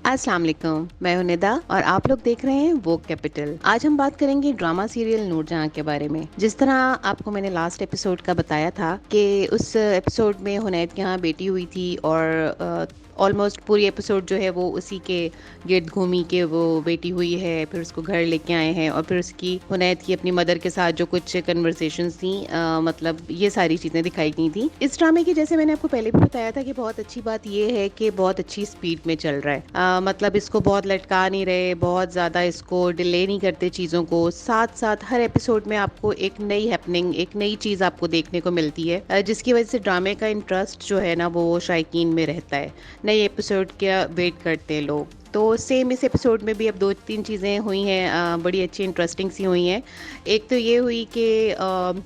अस्सलाम वालेकुम, मैं हूं निदा और आप लोग देख रहे हैं वोग कैपिटल। आज हम बात करेंगे ड्रामा सीरियल नूरजहां के बारे में। जिस तरह आपको मैंने लास्ट एपिसोड का बताया था कि उस एपिसोड में हुनैद के यहाँ बेटी हुई थी और ऑलमोस्ट पूरी एपिसोड जो है वो उसी के गिर्द घूमी के वो बेटी हुई है, फिर उसको घर लेके आए हैं और फिर उसकी हुनैद की अपनी मदर के साथ जो कुछ कन्वर्सेशंस थी, मतलब ये सारी चीज़ें दिखाई गई थी इस ड्रामे की। जैसे मैंने आपको पहले भी बताया था कि बहुत अच्छी बात ये है कि बहुत अच्छी स्पीड में चल रहा है। मतलब इसको बहुत लटका नहीं रहे, बहुत ज़्यादा इसको डिले नहीं करते चीज़ों को। साथ साथ हर एपिसोड में आपको एक नई हैपनिंग, एक नई चीज़ आपको देखने को मिलती है, जिसकी वजह से ड्रामे का इंटरेस्ट जो है ना वो शायकीन में रहता है। नए एपिसोड का वेट करते हैं लोग। तो सेम इस एपिसोड में भी अब 2-3 चीज़ें हुई हैं, बड़ी अच्छी इंटरेस्टिंग सी हुई हैं। एक तो ये हुई कि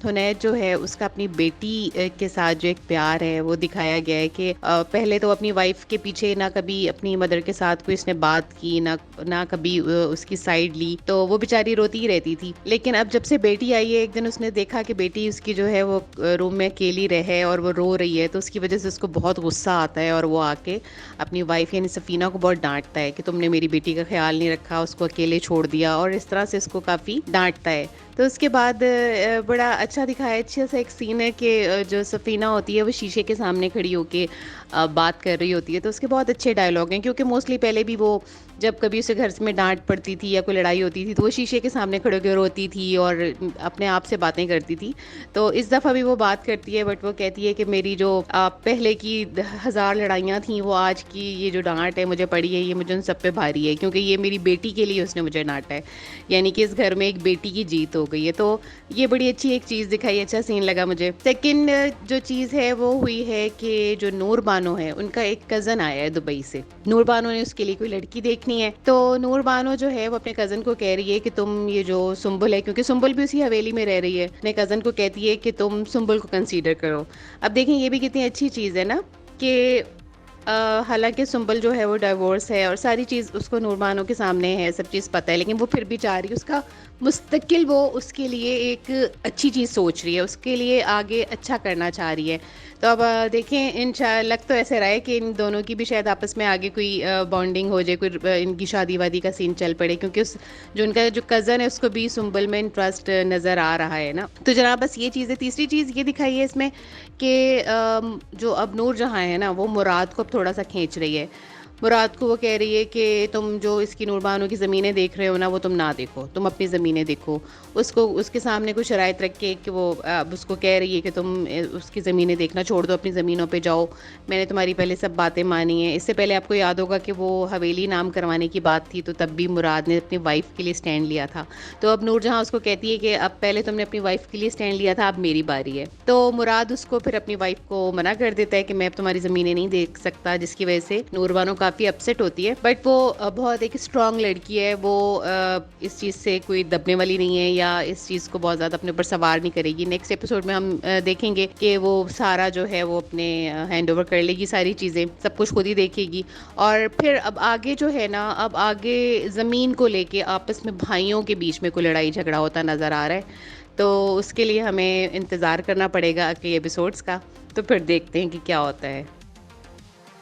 हुनैद जो है उसका अपनी बेटी के साथ जो एक प्यार है वो दिखाया गया है कि पहले तो अपनी वाइफ के पीछे ना कभी अपनी मदर के साथ कोई इसने बात की, ना कभी उसकी साइड ली, तो वो बेचारी रोती ही रहती थी। लेकिन अब जब से बेटी आई है, एक दिन उसने देखा कि बेटी उसकी जो है वो रूम में अकेली रहे और वो रो रही है, तो उसकी वजह से उसको बहुत गुस्सा आता है और वो आके अपनी वाइफ यानी सफ़ीना को बहुत डांटता है कि तुमने मेरी बेटी का ख्याल नहीं रखा, उसको अकेले छोड़ दिया, और इस तरह से उसको काफ़ी डांटता है। तो उसके बाद बड़ा अच्छा दिखाया, अच्छा सा एक सीन है कि जो सफ़ीना होती है वो शीशे के सामने खड़ी होके बात कर रही होती है। तो उसके बहुत अच्छे डायलॉग हैं, क्योंकि मोस्टली पहले भी वो जब कभी उसे घर में डांट पड़ती थी या कोई लड़ाई होती थी तो वो शीशे के सामने खड़े होकर रोती थी और अपने आप से बातें करती थी। तो इस दफ़ा भी वो बात करती है, बट वो कहती है कि मेरी जो पहले की 1000 लड़ाइयाँ थी वो आज की ये जो डांट है मुझे पड़ी है, ये मुझे उन सब पे भारी है, क्योंकि ये मेरी बेटी के लिए उसने मुझे डांटा है। यानी कि इस घर में एक बेटी की जीत हो गई है। तो ये बड़ी अच्छी एक चीज़ दिखाई, अच्छा सीन लगा मुझे। सेकंड जो चीज़ है वो हुई है कि जो नूर बानो है उनका एक कज़न आया है दुबई से। नूर बानो ने उसके लिए कोई लड़की देखनी है, तो नूर बानो जो है वो अपने कज़न को कह रही है कि तुम ये जो सुंबुल है, क्योंकि सुंबुल भी उसी हवेली में रह रही है, अपने कज़न को कहती है कि तुम सुंबुल को कंसीडर करो। अब देखें ये भी कितनी अच्छी चीज़ है ना कि हालांकि सुंबल जो है वो डाइवोर्स है और सारी चीज़ उसको नूरबानो के सामने है, सब चीज़ पता है, लेकिन वो फिर भी चाह रही है उसका मुस्तकिल, वो उसके लिए एक अच्छी चीज़ सोच रही है, उसके लिए आगे अच्छा करना चाह रही है। तो अब देखें, लग तो ऐसे रहा है कि इन दोनों की भी शायद आपस में आगे कोई बॉन्डिंग हो जाए, कोई इनकी शादी वादी का सीन चल पड़े, क्योंकि उस जो उनका जो कज़न है उसको भी सुंबल में इंटरेस्ट नज़र आ रहा है ना। तो जनाब बस ये चीज़ है। तीसरी चीज़ ये दिखाई है इसमें कि जो अब नूरजहां है ना वो मुराद को अब थोड़ा सा खींच रही है। मुराद को वो कह रही है कि तुम जो इसकी नूरबानो की ज़मीनें देख रहे हो ना वो तुम ना देखो, तुम अपनी ज़मीनें देखो। उसको उसके सामने कुछ शराइत रख के कि वो अब उसको कह रही है कि तुम उसकी ज़मीनें देखना छोड़ दो, अपनी ज़मीनों पे जाओ, मैंने तुम्हारी पहले सब बातें मानी हैं। इससे पहले आपको याद होगा कि वो हवेली नाम करवाने की बात थी, तो तब भी मुराद ने अपनी वाइफ के लिए स्टैंड लिया था। तो अब नूरजहां उसको कहती है कि अब पहले तुमने अपनी वाइफ के लिए स्टैंड लिया था, अब मेरी बारी है। तो मुराद उसको फिर अपनी वाइफ को मना कर देता है कि मैं अब तुम्हारी ज़मीनें नहीं देख सकता, जिसकी वजह से नूरबानो काफ़ी अपसेट होती है। बट वो बहुत एक स्ट्रांग लड़की है, वो इस चीज़ से कोई दबने वाली नहीं है या इस चीज़ को बहुत ज़्यादा अपने ऊपर सवार नहीं करेगी। नेक्स्ट एपिसोड में हम देखेंगे कि वो सारा जो है वो अपने हैंड ओवर कर लेगी, सारी चीज़ें सब कुछ खुद ही देखेगी। और फिर अब आगे जो है ना, अब आगे ज़मीन को लेके आपस में भाइयों के बीच में कोई लड़ाई झगड़ा होता नज़र आ रहा है। तो उसके लिए हमें इंतज़ार करना पड़ेगा अगले एपिसोड्स का, तो फिर देखते हैं कि क्या होता है।